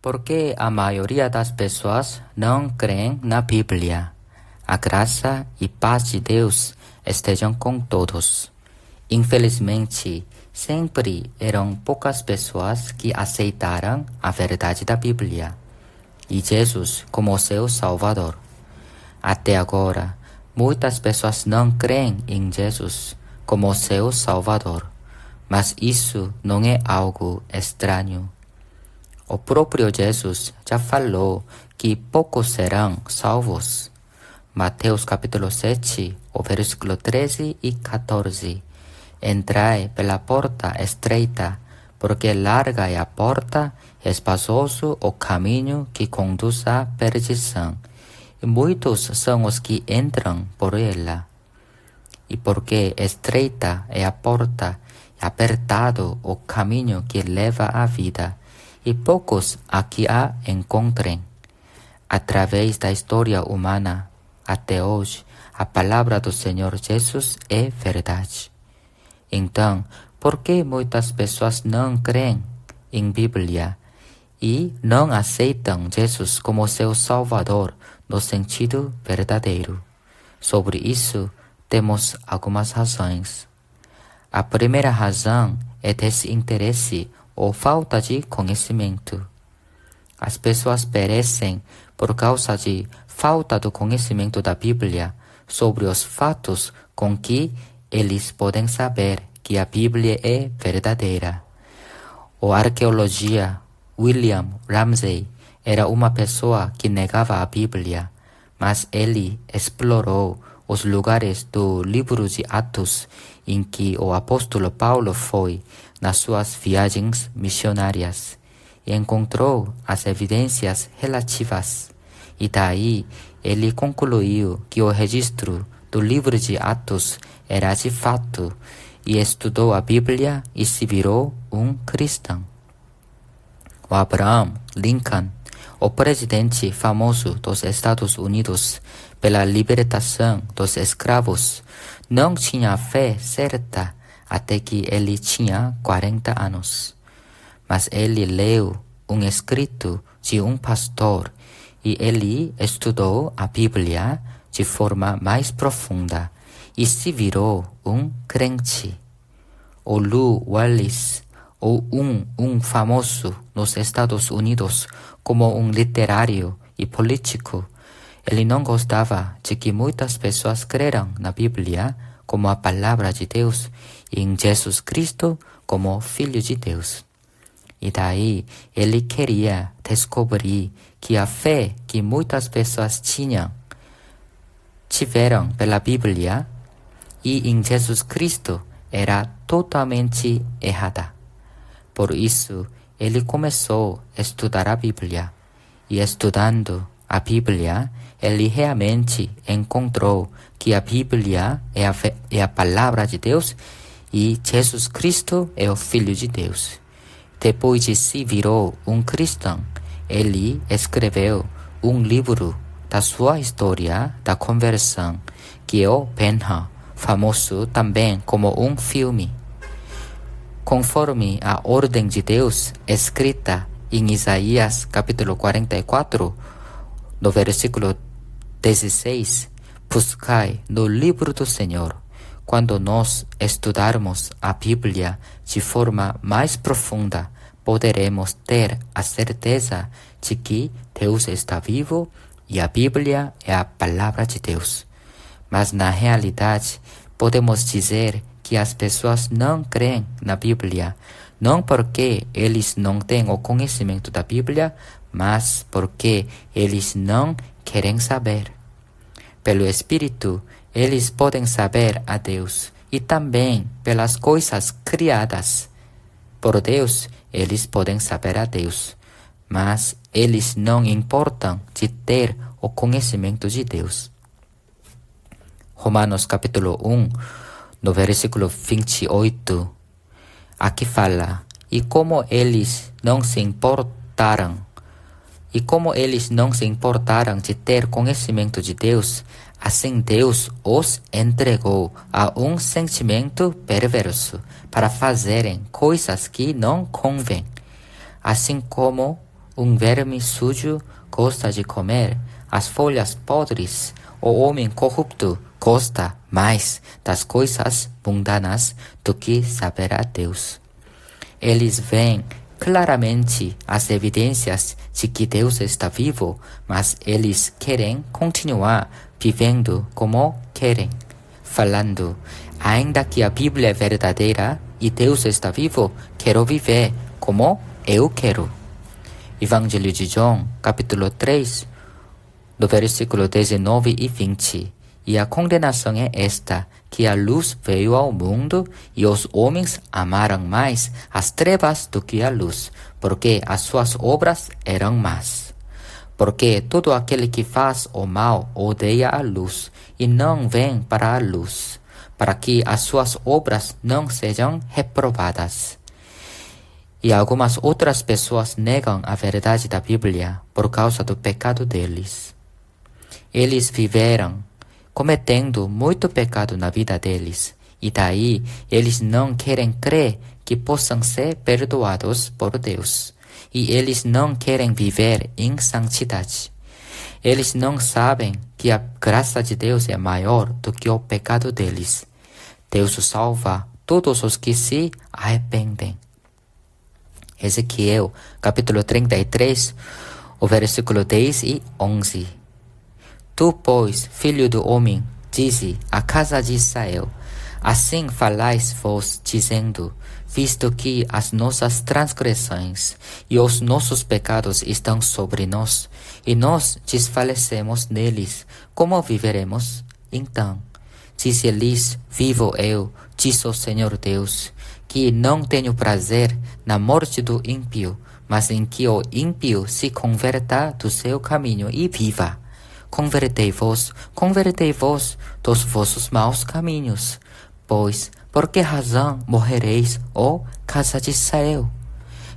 Porque a maioria das pessoas não creem na Bíblia. A graça e paz de Deus estejam com todos. Infelizmente, sempre eram poucas pessoas que aceitaram a verdade da Bíblia e Jesus como seu Salvador. Até agora, muitas pessoas não creem em Jesus como seu Salvador, mas isso não é algo estranho. O próprio Jesus já falou que poucos serão salvos. Mateus capítulo 7, o versículo 13 e 14. Entrai pela porta estreita, porque larga é a porta, espaçoso o caminho que conduz à perdição, e muitos são os que entram por ela. E porque estreita é a porta, e apertado o caminho que leva à vida, e poucos aqui a encontrem. Através da história humana, até hoje, a palavra do Senhor Jesus é verdade. Então, por que muitas pessoas não creem em Bíblia e não aceitam Jesus como seu Salvador no sentido verdadeiro? Sobre isso, temos algumas razões. A primeira razão é desinteresse ou falta de conhecimento. As pessoas perecem por causa de falta do conhecimento da Bíblia sobre os fatos com que eles podem saber que a Bíblia é verdadeira. O arqueologia William Ramsay era uma pessoa que negava a Bíblia, mas ele explorou os lugares do livro de Atos em que o apóstolo Paulo foi nas suas viagens missionárias e encontrou as evidências relativas. E daí ele concluiu que o registro do livro de Atos era de fato e estudou a Bíblia e se virou um cristão. O Abraham Lincoln, o presidente famoso dos Estados Unidos pela libertação dos escravos, não tinha fé certa até que ele tinha 40 anos. Mas ele leu um escrito de um pastor e ele estudou a Bíblia de forma mais profunda e se virou um crente. O Lew Wallace, um famoso nos Estados Unidos como um literário e político, ele não gostava de que muitas pessoas creram na Bíblia como a palavra de Deus e em Jesus Cristo como Filho de Deus. E daí ele queria descobrir que a fé que muitas pessoas tiveram pela Bíblia e em Jesus Cristo era totalmente errada. Por isso, ele começou a estudar a Bíblia. E estudando a Bíblia, ele realmente encontrou que a Bíblia é a palavra de Deus e Jesus Cristo é o Filho de Deus. Depois de se virou um cristão, ele escreveu um livro da sua história da conversão, que é o Ben-Hur, famoso também como um filme. Conforme a ordem de Deus escrita em Isaías capítulo 44, no versículo 16, buscai no livro do Senhor. Quando nós estudarmos a Bíblia de forma mais profunda, poderemos ter a certeza de que Deus está vivo e a Bíblia é a palavra de Deus. Mas na realidade, podemos dizer que as pessoas não creem na Bíblia, não porque eles não têm o conhecimento da Bíblia, mas porque eles não querem saber. Pelo Espírito, eles podem saber a Deus e também pelas coisas criadas. Por Deus, eles podem saber a Deus, mas eles não importam de ter o conhecimento de Deus. Romanos capítulo 1, no versículo 28, aqui fala, e como eles não se importaram de ter conhecimento de Deus, assim Deus os entregou a um sentimento perverso para fazerem coisas que não convêm. Assim como verme sujo gosta de comer as folhas podres. O homem corrupto gosta mais das coisas mundanas do que saber a Deus. Eles veem claramente as evidências de que Deus está vivo, mas eles querem continuar vivendo como querem, falando, ainda que a Bíblia é verdadeira e Deus está vivo, quero viver como eu quero. Evangelho de João, capítulo 3, do versículo 19 e 20. E a condenação é esta, que a luz veio ao mundo e os homens amaram mais as trevas do que a luz, porque as suas obras eram más. Porque todo aquele que faz o mal odeia a luz e não vem para a luz, para que as suas obras não sejam reprovadas. E algumas outras pessoas negam a verdade da Bíblia por causa do pecado deles. Eles viveram cometendo muito pecado na vida deles, e daí eles não querem crer que possam ser perdoados por Deus, e eles não querem viver em santidade. Eles não sabem que a graça de Deus é maior do que o pecado deles. Deus salva todos os que se arrependem. Ezequiel, capítulo 33, o versículo 10 e 11. Tu, pois, filho do homem, dize à casa de Israel, assim falais vós, dizendo, visto que as nossas transgressões e os nossos pecados estão sobre nós, e nós desfalecemos neles, como viveremos? Então, disse-lhes, vivo eu, diz o Senhor Deus, que não tenho prazer na morte do ímpio, mas em que o ímpio se converta do seu caminho e viva. Convertei-vos dos vossos maus caminhos, pois por que razão morrereis, ó casa de Israel?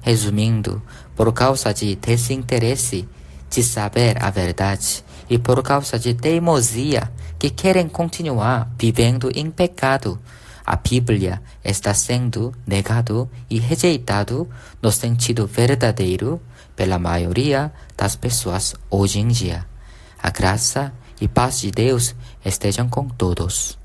Resumindo, por causa de desinteresse de saber a verdade e por causa de teimosia que querem continuar vivendo em pecado, a Bíblia está sendo negado e rejeitado no sentido verdadeiro pela maioria das pessoas hoje em dia. A graça e paz de Deus estejam com todos.